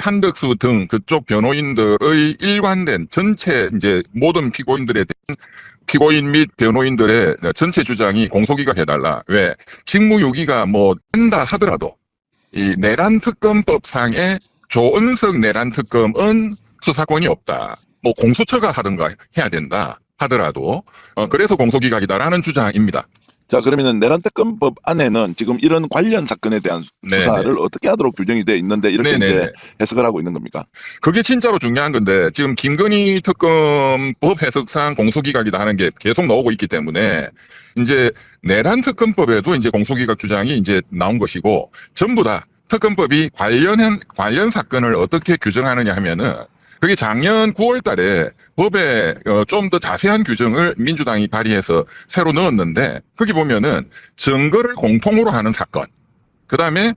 한덕수 등 그쪽 변호인들의 일관된 전체 이제 모든 피고인 및 변호인들의 전체 주장이 공소기각 해달라. 왜? 직무유기가 뭐 된다 하더라도 이 내란특검법상의 조은석 내란특검은 수사권이 없다. 뭐 공수처가 하든가 해야 된다 하더라도 그래서 공소기각이다라는 주장입니다. 자, 그러면은 내란특검법 안에는 지금 이런 관련 사건에 대한 수사를 네네. 어떻게 하도록 규정이 되어 있는데 이렇게 네네네. 이제 해석을 하고 있는 겁니까? 그게 진짜로 중요한 건데 지금 김건희 특검법 해석상 공소기각이다 하는 게 계속 나오고 있기 때문에 이제 내란 특검법에도 이제 공소기각 주장이 이제 나온 것이고 전부 다 특검법이 관련 사건을 어떻게 규정하느냐 하면은 그게 작년 9월 달에 법에 좀 더 자세한 규정을 민주당이 발의해서 새로 넣었는데 거기 보면은 증거를 공통으로 하는 사건 그 다음에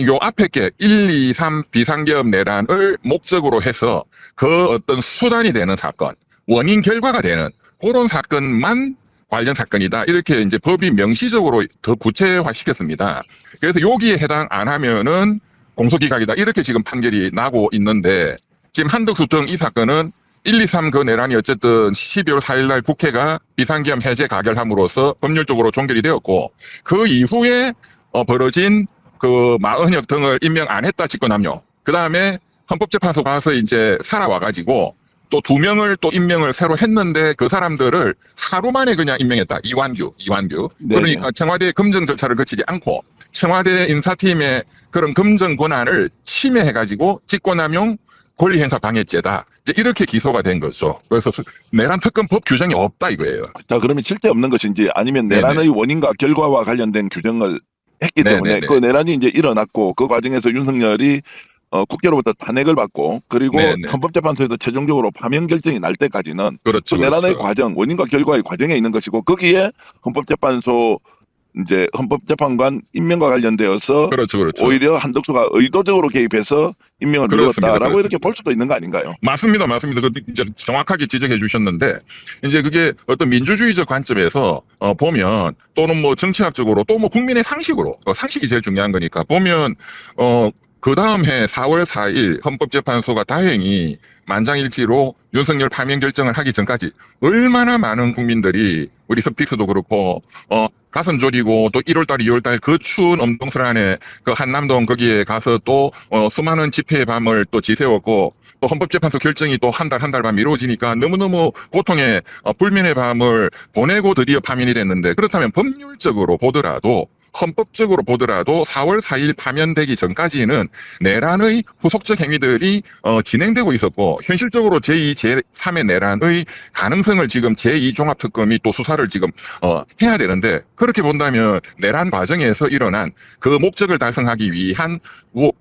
요 앞에 게 1, 2, 3 비상계엄 내란을 목적으로 해서 그 어떤 수단이 되는 사건, 원인 결과가 되는 그런 사건만 관련 사건이다. 이렇게 이제 법이 명시적으로 더 구체화 시켰습니다. 그래서 여기에 해당 안 하면은 공소기각이다. 이렇게 지금 판결이 나고 있는데 지금 한덕수 등 이 사건은 1, 2, 3 그 내란이 어쨌든 12월 4일 날 국회가 비상계엄 해제 가결함으로써 법률적으로 종결이 되었고 그 이후에 벌어진 그 마은혁 등을 임명 안 했다 직권남용. 그 다음에 헌법재판소 가서 이제 살아와가지고 또 2명을 또 임명을 새로 했는데 그 사람들을 하루 만에 그냥 임명했다. 이완규. 네네. 그러니까 청와대 검증 절차를 거치지 않고 청와대 인사팀의 그런 검증 권한을 침해해가지고 직권남용 권리행사 방해죄다. 이제 이렇게 기소가 된 거죠. 그래서 내란 특검법 규정이 없다 이거예요. 자, 그러면 실제 없는 것인지 아니면 네네. 내란의 원인과 결과와 관련된 규정을 했기 때문에 네네네. 그 내란이 이제 일어났고 그 과정에서 윤석열이 국회로부터 탄핵을 받고 그리고 네네. 헌법재판소에서 최종적으로 파면 결정이 날 때까지는 그렇죠. 그 내란의 그렇죠. 과정, 원인과 결과의 과정에 있는 것이고 거기에 헌법재판소 이제 헌법재판관 임명과 관련되어서 그렇죠. 오히려 한덕수가 의도적으로 개입해서 임명을 그렇습니다. 미뤘다라고 이렇게 그렇습니다. 볼 수도 있는 거 아닌가요? 맞습니다. 그 이제 정확하게 지적해 주셨는데 이제 그게 어떤 민주주의적 관점에서 보면 또는 뭐 정치학적으로 또 뭐 국민의 상식으로 상식이 제일 중요한 거니까 보면 그 다음 해 4월 4일 헌법재판소가 다행히 만장일치로 윤석열 파면 결정을 하기 전까지 얼마나 많은 국민들이 우리 스픽스도 그렇고 가슴 졸이고 또 1월달, 2월달 그 추운 엄동설안에 그 한남동 거기에 가서 또 수많은 집회의 밤을 또 지새웠고 또 헌법재판소 결정이 또 한 달 밤 미뤄지니까 너무너무 고통의 불면의 밤을 보내고 드디어 파면이 됐는데 그렇다면 법률적으로 보더라도 헌법적으로 보더라도 4월 4일 파면되기 전까지는 내란의 후속적 행위들이 진행되고 있었고 현실적으로 제2, 제3의 내란의 가능성을 지금 제2종합특검이 또 수사를 지금 해야 되는데 그렇게 본다면 내란 과정에서 일어난 그 목적을 달성하기 위한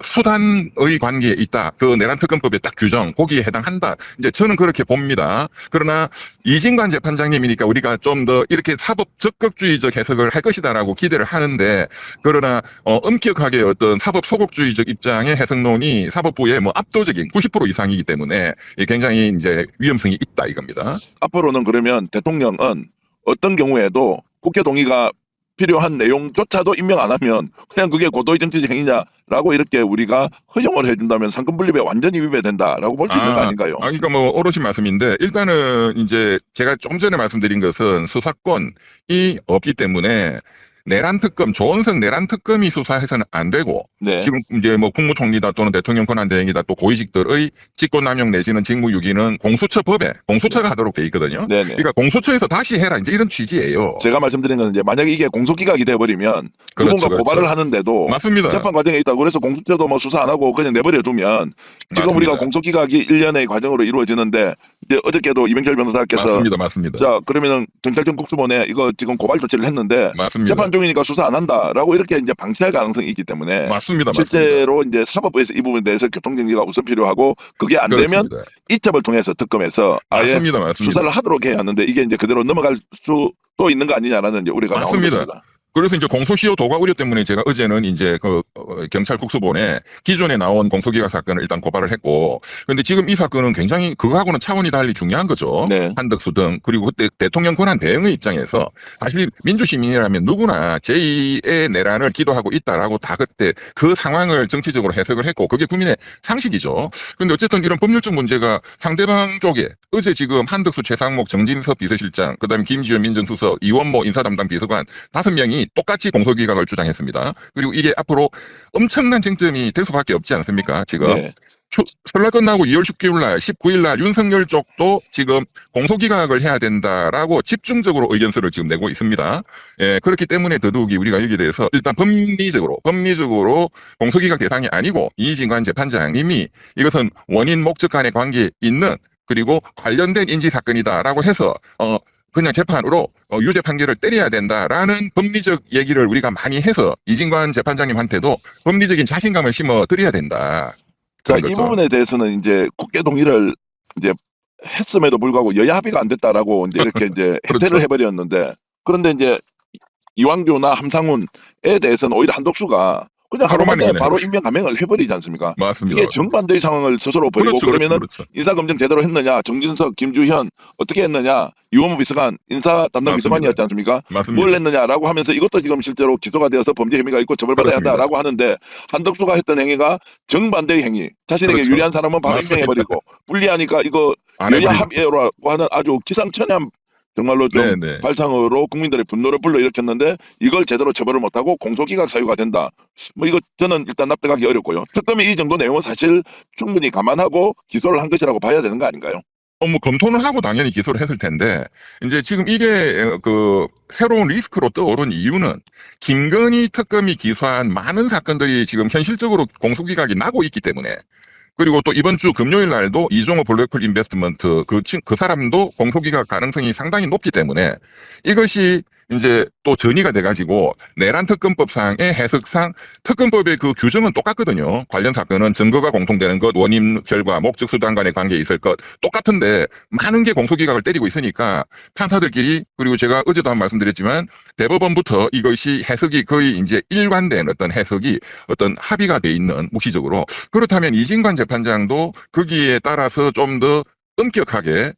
수단의 관계에 있다. 그 내란특검법의 딱 규정 거기에 해당한다. 이제 저는 그렇게 봅니다. 그러나 이진관 재판장님이니까 우리가 좀 더 이렇게 사법 적극주의적 해석을 할 것이다라고 기대를 하는데 그러나 엄격하게 어떤 사법 소극주의적 입장의 해석론이 사법부의 뭐 압도적인 90% 이상이기 때문에 굉장히 이제 위험성이 있다 이겁니다. 앞으로는 그러면 대통령은 어떤 경우에도 국회 동의가 필요한 내용조차도 임명 안 하면 그냥 그게 고도의 정치적 행위냐라고 이렇게 우리가 허용을 해준다면 상권분립에 완전히 위배된다라고 볼 수 있는 거 아닌가요? 그러니까 뭐 오롯이 말씀인데 일단은 이제 제가 좀 전에 말씀드린 것은 수사권이 없기 때문에 내란특검, 조원석 내란특검이 수사해서는 안 되고 네. 지금 이제 뭐 국무총리다 또는 대통령 권한대행이다 또 고위직들의 직권남용 내지는 직무유기는 공수처법에 공수처가 하도록 돼 있거든요. 네네. 그러니까 공수처에서 다시 해라 이제 이런 취지예요. 제가 말씀드린 건 이제 만약에 이게 공소기각이 돼버리면 그렇죠, 누군가 그렇죠. 고발을 하는데도 맞습니다. 재판 과정에 있다고 그래서 공수처도 뭐 수사 안 하고 그냥 내버려 두면 지금 맞습니다. 우리가 공소기각이 1년의 과정으로 이루어지는데 이제 어저께도 이명철 변호사께서 맞습니다. 자 그러면은 경찰청 국수본에 이거 지금 고발 조치를 했는데 맞습니다. 재판 중이니까 수사 안 한다라고 이렇게 이제 방치할 가능성이 있기 때문에 맞습니다. 실제로 이제 사법부에서 이 부분에 대해서 교통정리가 우선 필요하고 그게 안 되면 그렇습니다. 이첩을 통해서 특검에서 아예 맞습니다. 수사를 하도록 해야 하는데 이게 이제 그대로 넘어갈 수도 있는 거 아니냐라는 이제 우려가 나오는 맞습니다. 것입니다. 그래서 이제 공소시효 도과 우려 때문에 제가 어제는 이제 경찰 국수본에 기존에 나온 공소기각 사건을 일단 고발을 했고, 근데 지금 이 사건은 굉장히 그거하고는 차원이 달리 중요한 거죠. 네. 한덕수 등, 그리고 그때 대통령 권한 대행의 입장에서 사실 민주시민이라면 누구나 제2의 내란을 기도하고 있다라고 다 그때 그 상황을 정치적으로 해석을 했고, 그게 국민의 상식이죠. 근데 어쨌든 이런 법률적 문제가 상대방 쪽에 어제 지금 한덕수, 최상목, 정진석 비서실장, 그다음에 김지현 민정수석, 이원모 인사담당 비서관 5명이 똑같이 공소기각을 주장했습니다. 그리고 이게 앞으로 엄청난 쟁점이 될 수밖에 없지 않습니까? 지금 네. 설날 끝나고 2월 19일 날, 19일 날 윤석열 쪽도 지금 공소기각을 해야 된다라고 집중적으로 의견서를 지금 내고 있습니다. 예, 그렇기 때문에 더더욱이 우리가 여기에 대해서 일단 법리적으로 공소기각 대상이 아니고 이진관 재판장님이 이것은 원인 목적 간의 관계에 있는 그리고 관련된 인지 사건이다라고 해서 그냥 재판으로 유죄 판결을 때려야 된다라는 법리적 얘기를 우리가 많이 해서 이진관 재판장님한테도 법리적인 자신감을 심어 드려야 된다. 자, 그런 이 거죠. 부분에 대해서는 이제 국회 동의를 이제 했음에도 불구하고 여야 합의가 안 됐다라고 이제 이렇게 이제 그렇죠. 해태를 해버렸는데, 그런데 이제 이왕규나 함상훈에 대해서는 오히려 한덕수가 그냥 하루 하루 만에 만에 그냥 바로 임명 감행을 해버리지 않습니까? 맞습니다. 이게 정반대의 상황을 스스로 벌이고, 그렇죠, 그러면은 그렇죠. 인사검증 제대로 했느냐, 정진석, 김주현 어떻게 했느냐, 이원모 비서관 인사 담당 맞습니다. 비서관이었지 않습니까? 맞습니다. 뭘 했느냐라고 하면서 이것도 지금 실제로 기소가 되어서 범죄 혐의가 있고 처벌받아야 그렇습니다. 한다라고 하는데, 한덕수가 했던 행위가 정반대의 행위, 자신에게 그렇죠. 유리한 사람은 바로 맞습니다. 임명해버리고, 불리하니까 이거 안 여야 해버리고. 합의라고 하는 아주 기상천외한 정말로 좀 네네. 발상으로 국민들의 분노를 불러일으켰는데, 이걸 제대로 처벌을 못하고 공소기각 사유가 된다. 뭐 이거 저는 일단 납득하기 어렵고요. 특검이 이 정도 내용은 사실 충분히 감안하고 기소를 한 것이라고 봐야 되는 거 아닌가요? 뭐 검토는 하고 당연히 기소를 했을 텐데 이제 지금 이게 새로운 리스크로 떠오른 이유는 김건희 특검이 기소한 많은 사건들이 지금 현실적으로 공소기각이 나고 있기 때문에, 그리고 또 이번 주 금요일 날도 이종호 블랙홀 인베스트먼트 그 사람도 공소기각 가능성이 상당히 높기 때문에 이것이 이제 또 전이가 돼가지고 내란 특검법상의 해석상 특검법의 그 규정은 똑같거든요. 관련 사건은 증거가 공통되는 것, 원인, 결과, 목적, 수단 간의 관계에 있을 것 똑같은데 많은 게 공소기각을 때리고 있으니까 판사들끼리, 그리고 제가 어제도 한 말씀드렸지만 대법원부터 이것이 해석이 거의 이제 일관된 어떤 해석이 어떤 합의가 돼 있는 묵시적으로, 그렇다면 이진관 재판장도 거기에 따라서 좀 더 엄격하게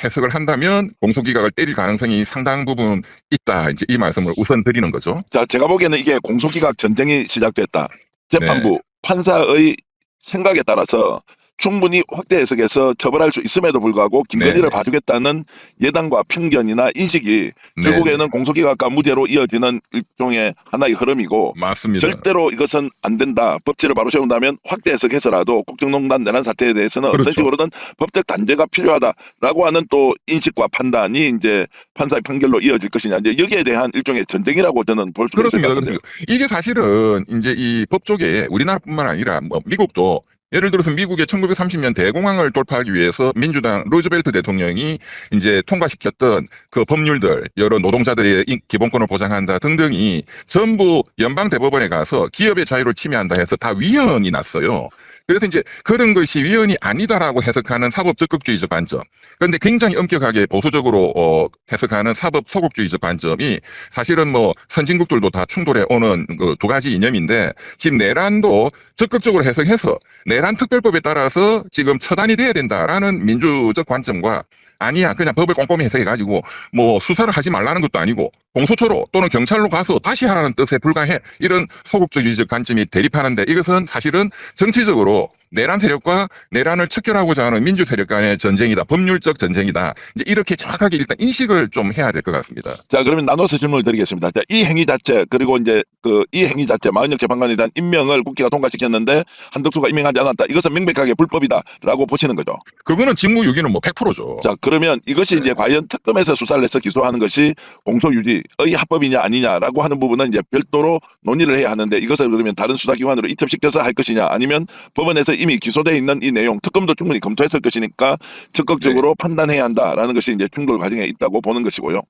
해석을 한다면 공소기각을 때릴 가능성이 상당 부분 있다. 이제 이 말씀을 우선 드리는 거죠. 자, 제가 보기에는 이게 공소기각 전쟁이 시작됐다. 네. 재판부, 판사의 생각에 따라서 충분히 확대 해석해서 처벌할 수 있음에도 불구하고 김건희를 네. 봐주겠다는 예단과 편견이나 인식이 결국에는 공소기각과 무죄로 이어지는 일종의 하나의 흐름이고, 맞습니다. 절대로 이것은 안 된다. 법치를 바로 세운다면 확대 해석해서라도 국정농단 내란 사태에 대해서는 어떤 그렇죠. 식으로든 법적 단죄가 필요하다라고 하는 또 인식과 판단이 이제 판사의 판결로 이어질 것이냐, 이제 여기에 대한 일종의 전쟁이라고 저는 볼 수가 있을 것 그렇습니다. 같은데요. 그렇습니다. 이게 사실은 이제 이 법조계에 우리나라뿐만 아니라 뭐 미국도, 예를 들어서 미국의 1930년 대공황을 돌파하기 위해서 민주당 루즈벨트 대통령이 이제 통과시켰던 그 법률들, 여러 노동자들의 기본권을 보장한다 등등이 전부 연방 대법원에 가서 기업의 자유를 침해한다 해서 다 위헌이 났어요. 그래서 이제 그런 것이 위헌이 아니다라고 해석하는 사법 적극주의적 관점, 그런데 굉장히 엄격하게 보수적으로 해석하는 사법 소극주의적 관점이 사실은 뭐 선진국들도 다 충돌해 오는 그 두 가지 이념인데, 지금 내란도 적극적으로 해석해서 내란 특별법에 따라서 지금 처단이 돼야 된다라는 민주적 관점과, 아니야 그냥 법을 꼼꼼히 해석해가지고 뭐 수사를 하지 말라는 것도 아니고 공소처로 또는 경찰로 가서 다시 하라는 뜻에 불과해, 이런 소극주의적 관점이 대립하는데, 이것은 사실은 정치적으로 내란 세력과 내란을 척결하고자 하는 민주 세력 간의 전쟁이다, 법률적 전쟁이다, 이제 이렇게 정확하게 일단 인식을 좀 해야 될 것 같습니다. 자, 그러면 나눠서 질문을 드리겠습니다. 자, 이 행위 자체, 그리고 이제 이 행위 자체, 마은영 재판관에 대한 임명을 국회가 통과시켰는데 한덕수가 임명하지 않았다. 이것은 명백하게 불법이다라고 보시는 거죠. 그거는 직무유기는 뭐 100%죠. 자, 그러면 이것이 이제 과연 특검에서 수사를 해서 기소하는 것이 공소유지의 합법이냐 아니냐라고 하는 부분은 이제 별도로 논의를 해야 하는데, 이것을 그러면 다른 수사기관으로 이첩시켜서 할 것이냐, 아니면 법원에서 이미 기소되어 있는 이 내용, 특검도 충분히 검토했을 것이니까 적극적으로 판단해야 한다라는 것이 이제 충돌 과정에 있다고 보는 것이고요.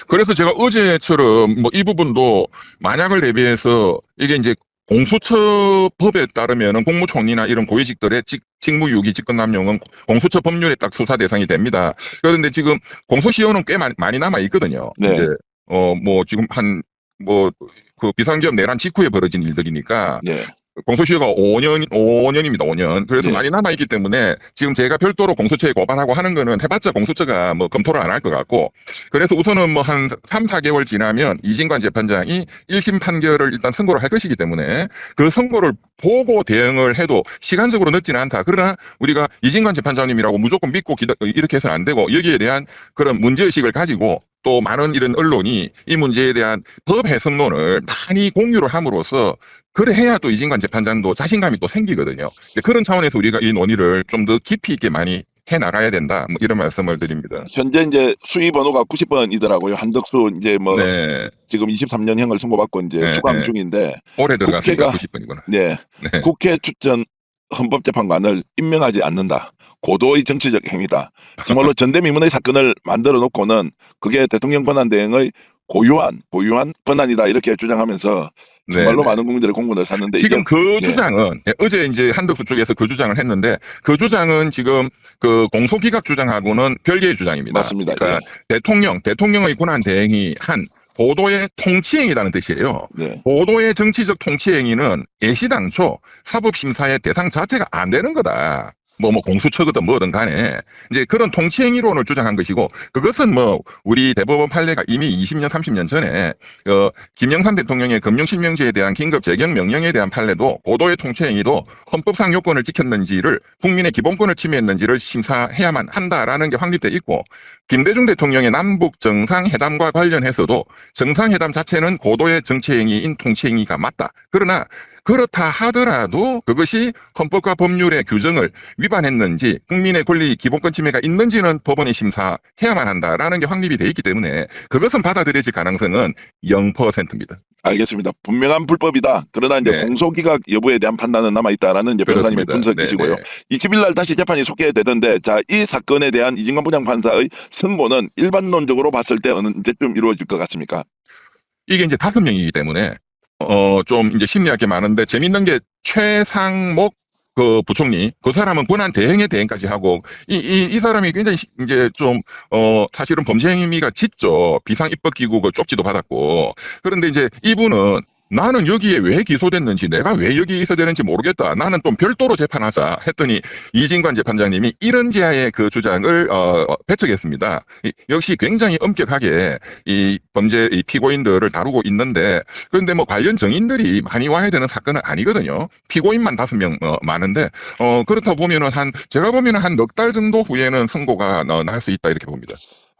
그래서 제가 어제처럼 뭐 이 부분도 만약을 대비해서 이게 이제 공수처법에 따르면은 국무총리나 이런 고위직들의 직무유기 직권남용은 공수처 법률에 딱 수사 대상이 됩니다. 그런데 지금 공소시효는 꽤 많이 남아 있거든요. 네. 이제 뭐 지금 한 뭐 그 비상계엄 내란 직후에 벌어진 일들이니까 네. 공소시효가 5년입니다. 5년. 그래서 네. 많이 남아있기 때문에 지금 제가 별도로 공소처에 고발하고 하는 거는 해봤자 공소처가 뭐 검토를 안 할 것 같고, 그래서 우선은 뭐 한 3, 4개월 지나면 이진관 재판장이 1심 판결을 일단 선고를 할 것이기 때문에 그 선고를 보고 대응을 해도 시간적으로 늦지는 않다. 그러나 우리가 이진관 재판장님이라고 무조건 믿고 이렇게 해서는 안 되고, 여기에 대한 그런 문제의식을 가지고 또 많은 이런 언론이 이 문제에 대한 법 해석론을 많이 공유를 함으로써 그래 해야 또 이진관 재판장도 자신감이 또 생기거든요. 그런 차원에서 우리가 이 논의를 좀 더 깊이 있게 많이 해 나가야 된다. 뭐 이런 말씀을 드립니다. 현재 이제 수위 번호가 90번이더라고요. 한덕수 이제 뭐 네, 지금 23년형을 선고받고 이제 네, 수감 네. 중인데 올해 들어갔으니까 국회가 90번이구나. 네. 네. 국회 추천 헌법재판관을 임명하지 않는다. 고도의 정치적 행위다. 정말로 전대미문의 사건을 만들어 놓고는 그게 대통령 권한 대행의 고유한 권한이다 이렇게 주장하면서 정말로 네, 네. 많은 국민들의 공분을 샀는데 이게 지금 그 예, 주장은 어제 이제 한덕수 쪽에서 그 주장을 했는데 그 주장은 지금 그 공소기각 주장하고는 별개의 주장입니다. 맞습니다. 그러니까 대통령의 권한 대행이 한 보도의 통치행위라는 뜻이에요. 네. 보도의 정치적 통치행위는 예시당초 사법심사의 대상 자체가 안 되는 거다. 뭐 공수처거든 뭐든 간에 이제 그런 통치행위론을 주장한 것이고, 그것은 뭐 우리 대법원 판례가 이미 20년 30년 전에 김영삼 대통령의 금융실명제에 대한 긴급 재경 명령에 대한 판례도 보도의 통치행위도 헌법상 요건을 지켰는지를, 국민의 기본권을 침해했는지를 심사해야만 한다라는 게 확립돼 있고, 김대중 대통령의 남북 정상회담과 관련해서도 정상회담 자체는 고도의 정치행위인 통치행위가 맞다. 그러나 그렇다 하더라도 그것이 헌법과 법률의 규정을 위반했는지 국민의 권리 기본권 침해가 있는지는 법원이 심사해야만 한다라는 게 확립이 돼 있기 때문에 그것은 받아들여질 가능성은 0%입니다. 알겠습니다. 분명한 불법이다. 그러나 이제 네. 공소기각 여부에 대한 판단은 남아있다라는 이제 변호사님의 그렇습니다. 분석이시고요. 네, 20일 날 다시 재판이 속개되던데 자, 이 사건에 대한 이진관 부장판사의 선고는 일반론적으로 봤을 때 언제쯤 이루어질 것 같습니까? 이게 이제 5명이기 때문에 좀 이제 심리할 게 많은데, 재밌는 게 최상목 그 부총리, 그 사람은 권한 대행의 대행까지 하고, 이 사람이 굉장히 이제 좀 사실은 범죄 행위가 짙죠. 비상 입법기구 그 쪽지도 받았고. 그런데 이제 이분은 나는 여기에 왜 기소됐는지, 내가 왜 여기 있어야 되는지 모르겠다. 나는 좀 별도로 재판하자 했더니 이진관 재판장님이 이런 제하의 그 주장을 배척했습니다. 역시 굉장히 엄격하게 이 범죄 이 피고인들을 다루고 있는데, 그런데 뭐 관련 정인들이 많이 와야 되는 사건은 아니거든요. 피고인만 5명 많은데 그렇다 보면은 제가 보면은 한 넉 달 정도 후에는 선고가 날 수 있다 이렇게 봅니다.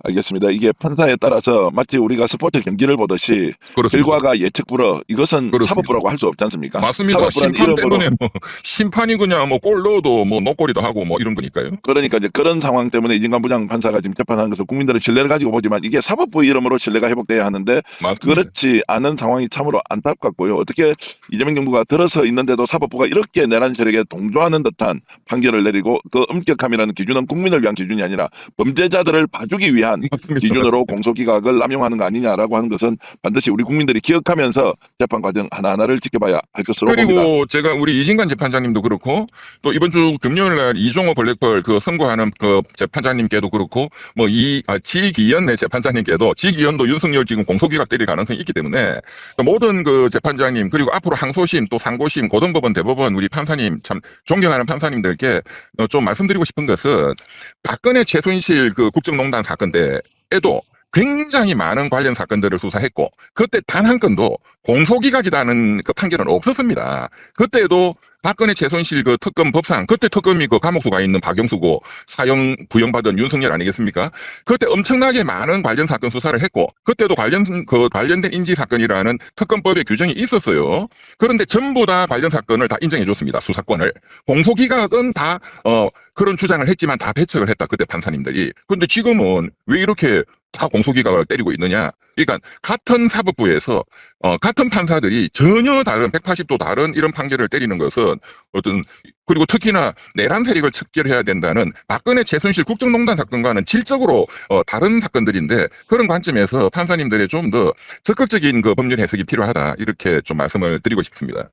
알겠습니다. 이게 판사에 따라서 마치 우리가 스포츠 경기를 보듯이 그렇습니다. 결과가 예측불허 이것은 그렇습니다. 사법부라고 할 수 없지 않습니까? 맞습니다. 사법부라는 심판 이름으로 때문에 뭐 심판이 그냥 뭐 골 넣어도 뭐 노골이도 하고 뭐 이런 거니까요. 그러니까 이제 그런 상황 때문에 이진관 부장 판사가 지금 재판하는 것을 국민들은 신뢰를 가지고 보지만 이게 사법부 이름으로 신뢰가 회복돼야 하는데 맞습니다. 그렇지 않은 상황이 참으로 안타깝고요. 어떻게 이재명 정부가 들어서 있는데도 사법부가 이렇게 내란 세력에 동조하는 듯한 판결을 내리고 그 엄격함이라는 기준은 국민을 위한 기준이 아니라 범죄자들을 봐주기 위한 맞습니다. 기준으로 공소기각을 남용하는 거 아니냐라고 하는 것은 반드시 우리 국민들이 기억하면서 재판 과정 하나하나를 지켜봐야 할 것으로 봅니다. 그리고 제가 우리 이진관 재판장님도 그렇고 또 이번 주 금요일 날 이종호 블랙펄 그 선고하는 그 재판장님께도 그렇고 뭐 지기현 내 재판장님께도, 지기현도 윤석열 지금 공소기각 때릴 가능성이 있기 때문에 모든 그 재판장님, 그리고 앞으로 항소심 또 상고심 고등법원 대법원 우리 판사님, 참 존경하는 판사님들께 좀 말씀드리고 싶은 것은, 박근혜 최순실 그 국정농단 사건 때에도 굉장히 많은 관련 사건들을 수사했고, 그때 단 한 건도 공소기각이라는 그 판결은 없었습니다. 그때도 박근혜 최순실 그 특검 법상, 그때 특검이 그 감옥수 가 있는 박영수고 사형 부형받은 윤석열 아니겠습니까? 그때 엄청나게 많은 관련 사건 수사를 했고, 그때도 관련된 인지 사건이라는 특검법의 규정이 있었어요. 그런데 전부 다 관련 사건을 다 인정해 줬습니다. 수사권을. 공소기각은 다 그런 주장을 했지만 다 배척을 했다. 그때 판사님들이. 그런데 지금은 왜 이렇게 다 공소기각을 때리고 있느냐? 그러니까 같은 사법부에서 같은 판사들이 전혀 다른 180도 다른 이런 판결을 때리는 것은 그리고 특히나 내란 세력을 척결해야 된다는 박근혜 최순실 국정농단 사건과는 질적으로 다른 사건들인데, 그런 관점에서 판사님들의 좀 더 적극적인 그 법률 해석이 필요하다 이렇게 좀 말씀을 드리고 싶습니다.